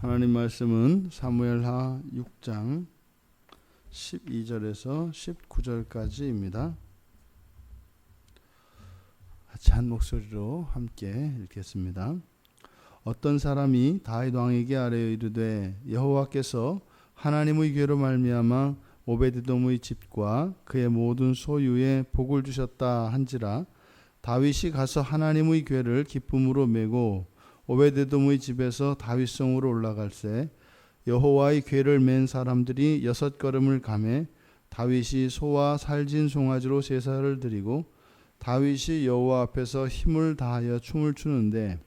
하나님 말씀은 사무엘하 6장 12절에서 19절까지입니다. 같이 한 목소리로 함께 읽겠습니다. 어떤 사람이 다윗 왕에게 아뢰어 이르되 여호와께서 하나님의 괴로 말미암아 오베드돔의 집과 그의 모든 소유에 복을 주셨다 한지라. 다윗이 가서 하나님의 괴를 기쁨으로 메고 오베드돔의 집에서 다윗성으로 올라갈새 여호와의 궤를 맨 사람들이 6걸음을 가매 다윗이 소와 살진 송아지로 제사를 드리고 다윗이 여호와 앞에서 힘을 다하여 춤을 추는데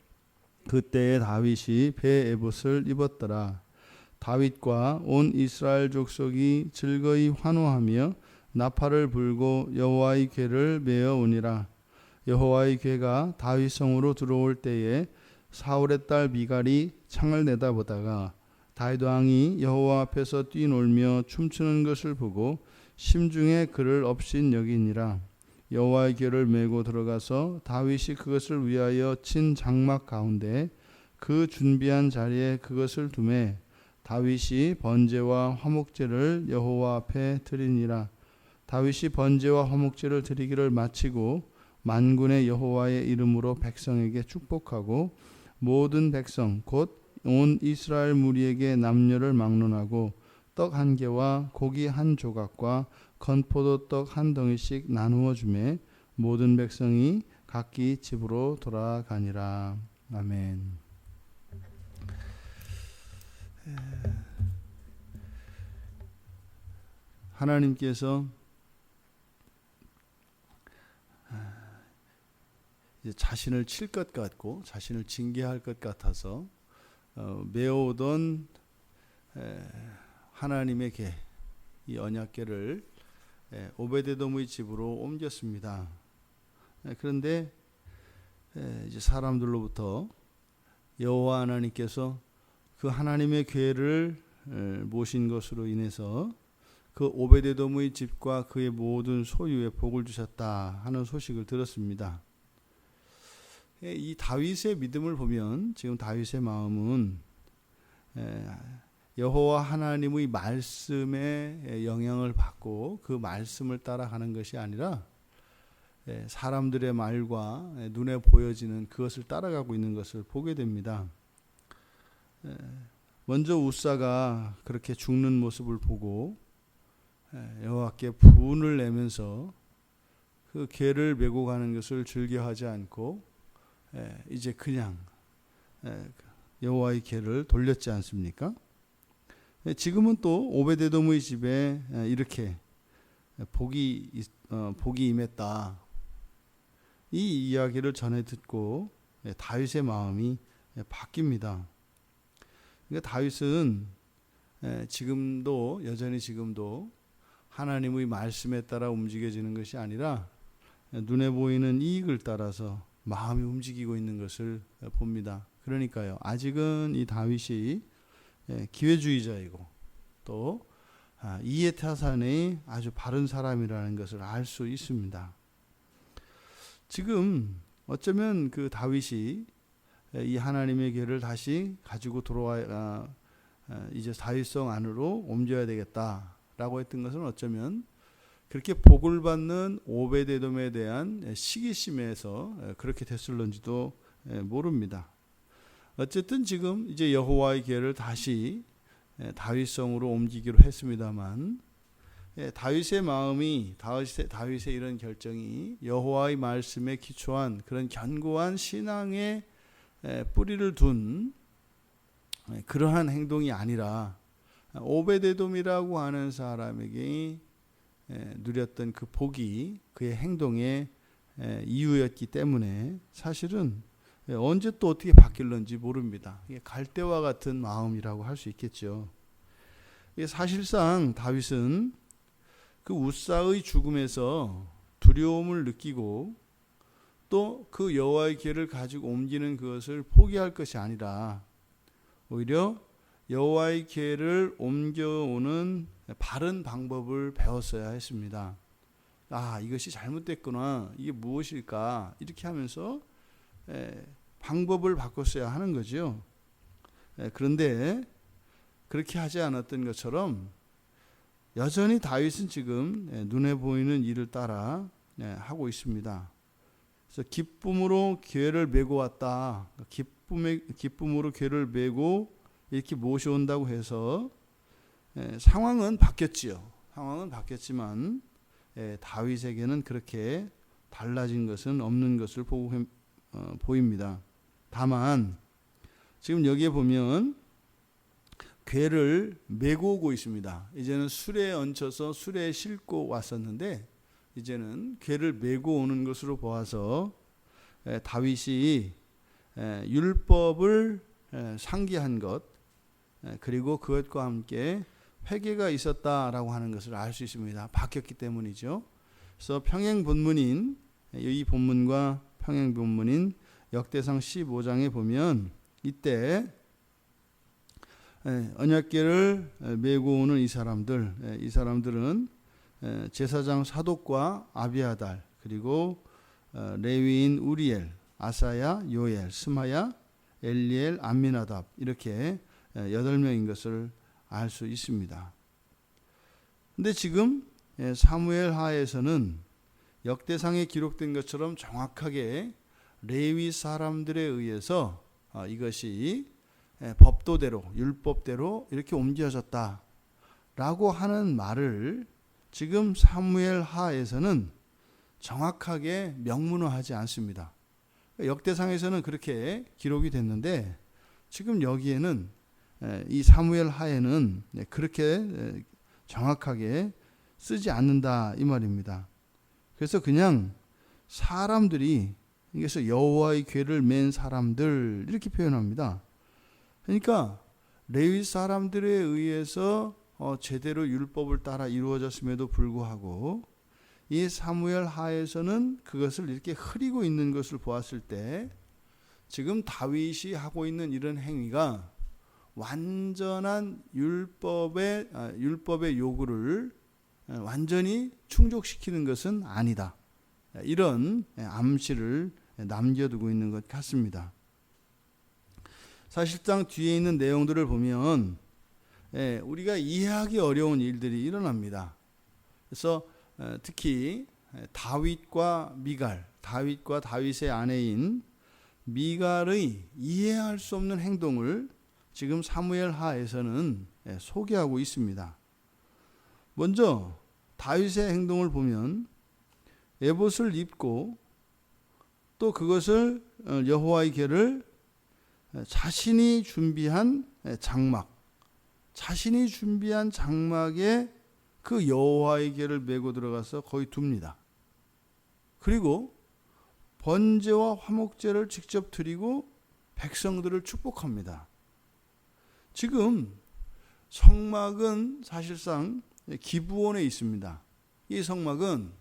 그때에 다윗이 배 에봇을 입었더라. 다윗과 온 이스라엘 족속이 즐거이 환호하며 나팔을 불고 여호와의 궤를 메어 오니라. 여호와의 궤가 다윗 성으로 들어올 때에 사울의 딸 미갈이 창을 내다보다가 다윗 왕이 여호와 앞에서 뛰놀며 춤추는 것을 보고 심중에 그를 업신 여기니라. 여호와의 궤를 메고 들어가서 다윗이 그것을 위하여 친 장막 가운데 그 준비한 자리에 그것을 두매 다윗이 번제와 화목제를 여호와 앞에 드리니라. 다윗이 번제와 화목제를 드리기를 마치고 만군의 여호와의 이름으로 백성에게 축복하고 모든 백성 곧 온 이스라엘 무리에게 남녀를 막론하고 떡 한 개와 고기 한 조각과 건포도 떡 한 덩이씩 나누어 주매 모든 백성이 각기 집으로 돌아가니라. 아멘. 하나님께서 이제 자신을 칠 것 같고 자신을 징계할 것 같아서 메어오던 하나님의 궤, 이 언약궤를 오베데돔의 집으로 옮겼습니다. 그런데 이제 사람들로부터 여호와 하나님께서 그 하나님의 궤를 모신 것으로 인해서 그 오베데돔의 집과 그의 모든 소유에 복을 주셨다 하는 소식을 들었습니다. 이 다윗의 믿음을 보면 지금 다윗의 마음은 여호와 하나님의 말씀에 영향을 받고 그 말씀을 따라가는 것이 아니라 사람들의 말과 눈에 보여지는 그것을 따라가고 있는 것을 보게 됩니다. 먼저 우사가 그렇게 죽는 모습을 보고 여호와께 분을 내면서 그 궤를 메고 가는 것을 즐겨하지 않고 이제 그냥 여호와의 궤를 돌렸지 않습니까? 지금은 또 오베데돔의 집에 이렇게 복이 임했다. 이 이야기를 전해 듣고 다윗의 마음이 바뀝니다. 그러니까 다윗은 여전히 지금도 하나님의 말씀에 따라 움직여지는 것이 아니라 눈에 보이는 이익을 따라서 마음이 움직이고 있는 것을 봅니다. 그러니까요, 아직은 이 다윗이 기회주의자이고 또 이해타산의 아주 바른 사람이라는 것을 알 수 있습니다. 지금 어쩌면 그 다윗이 이 하나님의 궤를 다시 가지고 돌아와 이제 다윗성 안으로 옮겨야 되겠다라고 했던 것은 어쩌면 그렇게 복을 받는 오베데돔에 대한 시기심에서 그렇게 됐을런지도 모릅니다. 어쨌든 지금 이제 여호와의 궤를 다시 다윗성으로 옮기기로 했습니다만 다윗의 마음이 다윗의 이런 결정이 여호와의 말씀에 기초한 그런 견고한 신앙의 뿌리를 둔 그러한 행동이 아니라 오베데돔이라고 하는 사람에게 누렸던 그 복이 그의 행동의 이유였기 때문에 사실은 언제 또 어떻게 바뀔런지 모릅니다. 갈대와 같은 마음이라고 할 수 있겠죠. 사실상 다윗은 그 우사의 죽음에서 두려움을 느끼고 또 그 여호와의 궤를 가지고 옮기는 그것을 포기할 것이 아니라 오히려 여호와의 궤를 옮겨오는 바른 방법을 배웠어야 했습니다. 이것이 잘못됐구나. 이게 무엇일까? 이렇게 하면서 방법을 바꿨어야 하는 거죠. 그런데 그렇게 하지 않았던 것처럼 여전히 다윗은 지금 눈에 보이는 일을 따라 하고 있습니다. 그래서 기쁨으로 궤를 메고 왔다. 기쁨으로 궤를 메고 이렇게 모셔온다고 해서 상황은 바뀌었지요. 상황은 바뀌었지만 다윗에게는 그렇게 달라진 것은 없는 것을 보입니다. 다만 지금 여기에 보면 궤를 메고 오고 있습니다. 이제는 수레에 얹혀서 수레에 싣고 왔었는데 이제는 궤를 메고 오는 것으로 보아서 다윗이 율법을 상기한 것 그리고 그것과 함께 회개가 있었다라고 하는 것을 알 수 있습니다. 바뀌었기 때문이죠. 그래서 평행 본문인 이 본문과 평행 본문인 역대상 15장에 보면 이때 언약궤를 메고 오는 이 사람들은 제사장 사독과 아비아달 그리고 레위인 우리엘, 아사야, 요엘, 스마야, 엘리엘, 암미나답 이렇게 8명인 것을 알 수 있습니다. 근데 지금 사무엘 하에서는 역대상에 기록된 것처럼 정확하게 레위 사람들에 의해서 이것이 법도대로 율법대로 이렇게 옮겨졌다라고 하는 말을 지금 사무엘 하에서는 정확하게 명문화하지 않습니다. 역대상에서는 그렇게 기록이 됐는데 지금 여기에는 이 사무엘 하에는 그렇게 정확하게 쓰지 않는다 이 말입니다. 그래서 그냥 사람들이 그래서 여호와의 궤를 맨 사람들 이렇게 표현합니다. 그러니까 레위 사람들에 의해서 제대로 율법을 따라 이루어졌음에도 불구하고 이 사무엘 하에서는 그것을 이렇게 흐리고 있는 것을 보았을 때 지금 다윗이 하고 있는 이런 행위가 완전한 율법의 요구를 완전히 충족시키는 것은 아니다. 이런 암시를 남겨두고 있는 것 같습니다. 사실상 뒤에 있는 내용들을 보면 우리가 이해하기 어려운 일들이 일어납니다. 그래서 특히 다윗과 미갈, 다윗과 다윗의 아내인 미갈의 이해할 수 없는 행동을 지금 사무엘 하에서는 소개하고 있습니다. 먼저 다윗의 행동을 보면 에봇을 입고 또 그것을 여호와의 궤를 자신이 준비한 장막에 그 여호와의 궤를 메고 들어가서 거기 둡니다. 그리고 번제와 화목제를 직접 드리고 백성들을 축복합니다. 지금 성막은 사실상 기브온에 있습니다. 이 성막은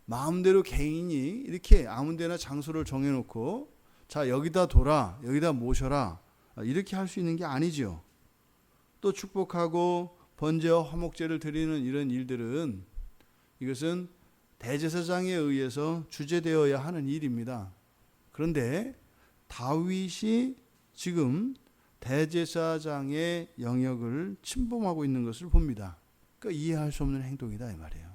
마음대로 개인이 이렇게 아무데나 장소를 정해놓고 자 여기다 둬라 여기다 모셔라 이렇게 할 수 있는 게 아니죠. 또 축복하고 번제와 화목제를 드리는 이런 일들은 이것은 대제사장에 의해서 주재되어야 하는 일입니다. 그런데 다윗이 지금 대제사장의 영역을 침범하고 있는 것을 봅니다. 그러니까 이해할 수 없는 행동이다 이 말이에요.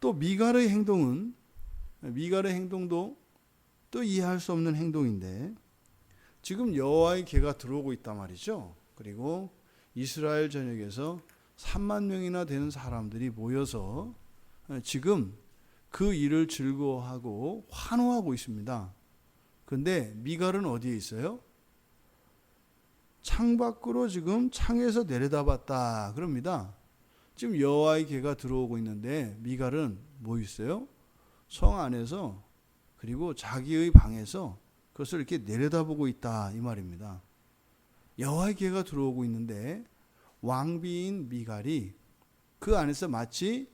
또 미갈의 행동도 또 이해할 수 없는 행동인데 지금 여호와의 궤가 들어오고 있단 말이죠. 그리고 이스라엘 전역에서 3만 명이나 되는 사람들이 모여서 지금 그 일을 즐거워하고 환호하고 있습니다. 그런데 미갈은 어디에 있어요? 창밖으로 지금 창에서 내려다봤다 그럽니다. 지금 여호와의 궤가 들어오고 있는데 미갈은 뭐 있어요? 성 안에서 그리고 자기의 방에서 그것을 이렇게 내려다보고 있다 이 말입니다. 여호와의 궤가 들어오고 있는데 왕비인 미갈이 그 안에서 마치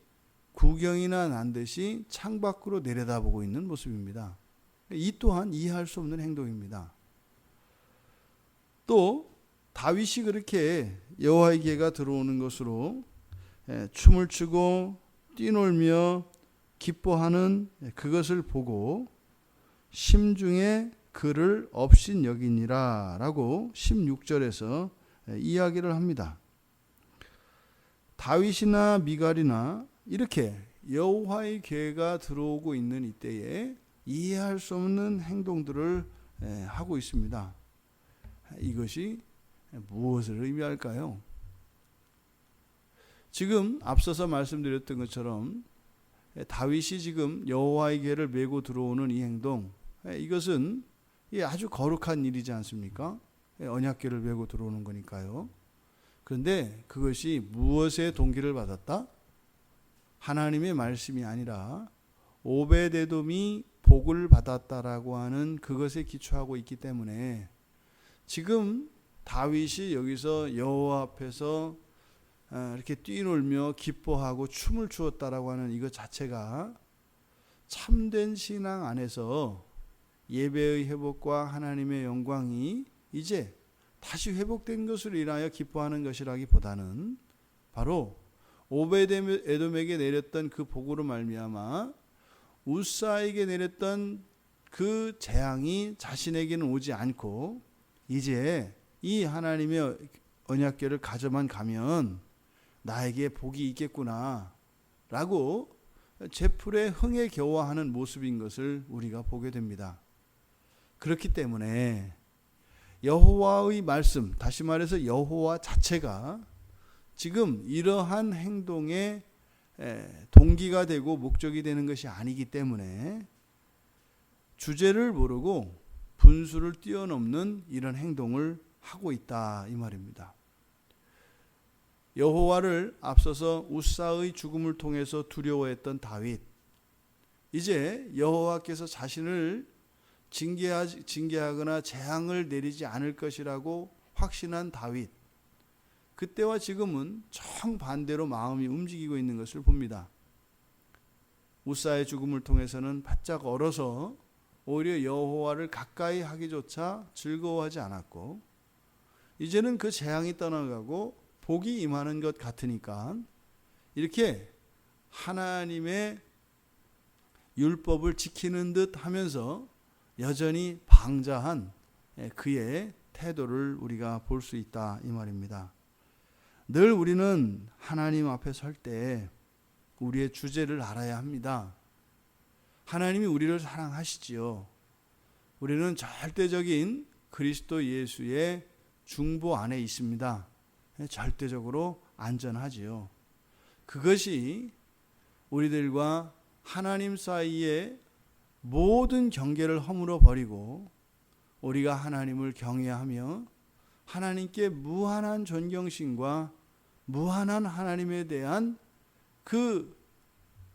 구경이나 난 듯이 창밖으로 내려다보고 있는 모습입니다. 이 또한 이해할 수 없는 행동입니다. 또 다윗이 그렇게 여호와의 궤가 들어오는 것으로 춤을 추고 뛰놀며 기뻐하는 그것을 보고 심중에 그를 업신여기니라 라고 16절에서 이야기를 합니다. 다윗이나 미갈이나 이렇게 여호와의 계가 들어오고 있는 이때에 이해할 수 없는 행동들을 하고 있습니다. 이것이 무엇을 의미할까요? 지금 앞서서 말씀드렸던 것처럼 다윗이 지금 여호와의 계를 메고 들어오는 이 행동, 이것은 아주 거룩한 일이지 않습니까? 언약궤를 메고 들어오는 거니까요. 그런데 그것이 무엇의 동기를 받았다? 하나님의 말씀이 아니라 오베데돔이 복을 받았다라고 하는 그것에 기초하고 있기 때문에 지금 다윗이 여기서 여호와 앞에서 이렇게 뛰놀며 기뻐하고 춤을 추었다라고 하는 이것 자체가 참된 신앙 안에서 예배의 회복과 하나님의 영광이 이제 다시 회복된 것을 인하여 기뻐하는 것이라기보다는 바로 오베드에돔에게 내렸던 그 복으로 말미암아 우사에게 내렸던 그 재앙이 자신에게는 오지 않고 이제 이 하나님의 언약궤를 가져만 가면 나에게 복이 있겠구나 라고 제풀의 흥에 겨워하는 모습인 것을 우리가 보게 됩니다. 그렇기 때문에 여호와의 말씀, 다시 말해서 여호와 자체가 지금 이러한 행동의 동기가 되고 목적이 되는 것이 아니기 때문에 주제를 모르고 분수를 뛰어넘는 이런 행동을 하고 있다 이 말입니다. 여호와를 앞서서 우사의 죽음을 통해서 두려워했던 다윗, 이제 여호와께서 자신을 징계하거나 재앙을 내리지 않을 것이라고 확신한 다윗, 그때와 지금은 정반대로 마음이 움직이고 있는 것을 봅니다. 우사의 죽음을 통해서는 바짝 얼어서 오히려 여호와를 가까이 하기조차 즐거워하지 않았고, 이제는 그 재앙이 떠나가고 복이 임하는 것 같으니까 이렇게 하나님의 율법을 지키는 듯 하면서 여전히 방자한 그의 태도를 우리가 볼 수 있다 이 말입니다. 늘 우리는 하나님 앞에 설 때 우리의 주제를 알아야 합니다. 하나님이 우리를 사랑하시지요. 우리는 절대적인 그리스도 예수의 중보 안에 있습니다. 절대적으로 안전하지요. 그것이 우리들과 하나님 사이에 모든 경계를 허물어 버리고 우리가 하나님을 경외하며 하나님께 무한한 존경심과 무한한 하나님에 대한 그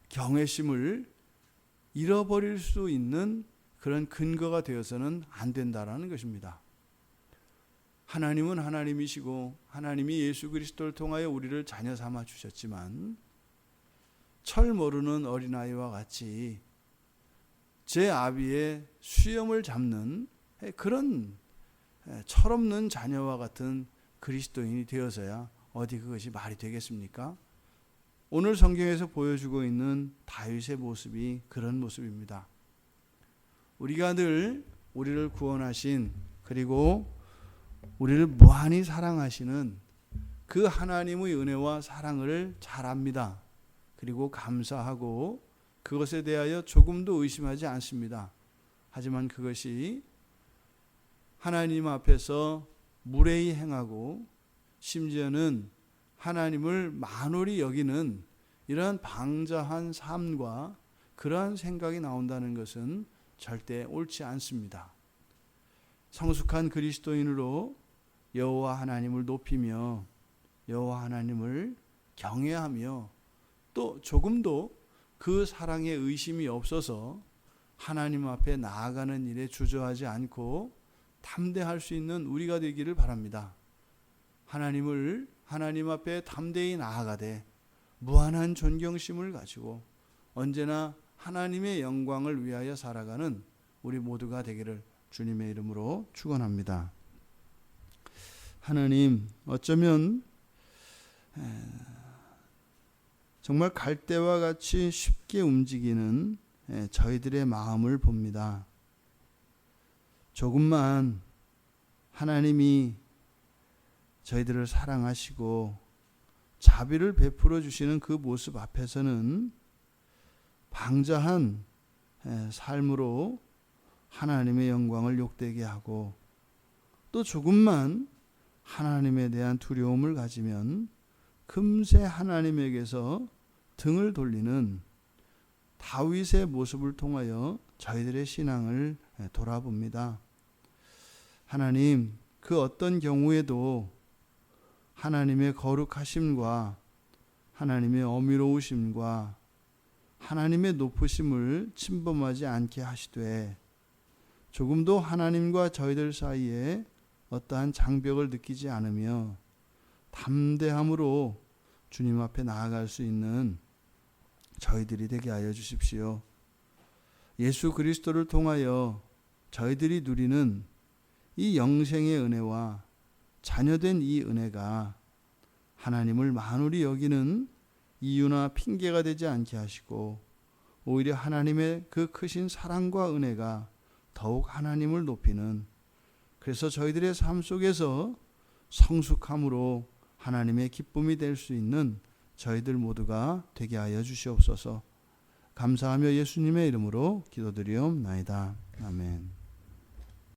경외심을 잃어버릴 수 있는 그런 근거가 되어서는 안 된다라는 것입니다. 하나님은 하나님이시고 하나님이 예수 그리스도를 통하여 우리를 자녀 삼아 주셨지만 철 모르는 어린아이와 같이 제 아비의 수염을 잡는 그런 철없는 자녀와 같은 그리스도인이 되어서야 어디 그것이 말이 되겠습니까? 오늘 성경에서 보여주고 있는 다윗의 모습이 그런 모습입니다. 우리가 늘 우리를 구원하신, 그리고 우리를 무한히 사랑하시는 그 하나님의 은혜와 사랑을 잘 압니다. 그리고 감사하고 그것에 대하여 조금도 의심하지 않습니다. 하지만 그것이 하나님 앞에서 무례히 행하고 심지어는 하나님을 만홀히 여기는 이러한 방자한 삶과 그러한 생각이 나온다는 것은 절대 옳지 않습니다. 성숙한 그리스도인으로 여호와 하나님을 높이며 여호와 하나님을 경외하며 또 조금도 그 사랑에 의심이 없어서 하나님 앞에 나아가는 일에 주저하지 않고 담대할 수 있는 우리가 되기를 바랍니다. 하나님 앞에 담대히 나아가되 무한한 존경심을 가지고 언제나 하나님의 영광을 위하여 살아가는 우리 모두가 되기를 주님의 이름으로 축원합니다. 하나님, 어쩌면 정말 갈대와 같이 쉽게 움직이는 저희들의 마음을 봅니다. 조금만 하나님이 저희들을 사랑하시고 자비를 베풀어 주시는 그 모습 앞에서는 방자한 삶으로 하나님의 영광을 욕되게 하고, 또 조금만 하나님에 대한 두려움을 가지면 금세 하나님에게서 등을 돌리는 다윗의 모습을 통하여 저희들의 신앙을 돌아봅니다. 하나님, 그 어떤 경우에도 하나님의 거룩하심과 하나님의 어미로우심과 하나님의 높으심을 침범하지 않게 하시되, 조금도 하나님과 저희들 사이에 어떠한 장벽을 느끼지 않으며 담대함으로 주님 앞에 나아갈 수 있는 저희들이 되게 하여 주십시오. 예수 그리스도를 통하여 저희들이 누리는 이 영생의 은혜와 자녀된 이 은혜가 하나님을 만홀히 여기는 이유나 핑계가 되지 않게 하시고, 오히려 하나님의 그 크신 사랑과 은혜가 더욱 하나님을 높이는, 그래서 저희들의 삶 속에서 성숙함으로 하나님의 기쁨이 될 수 있는 저희들 모두가 되게 하여 주시옵소서. 감사하며 예수님의 이름으로 기도드리옵나이다. 아멘.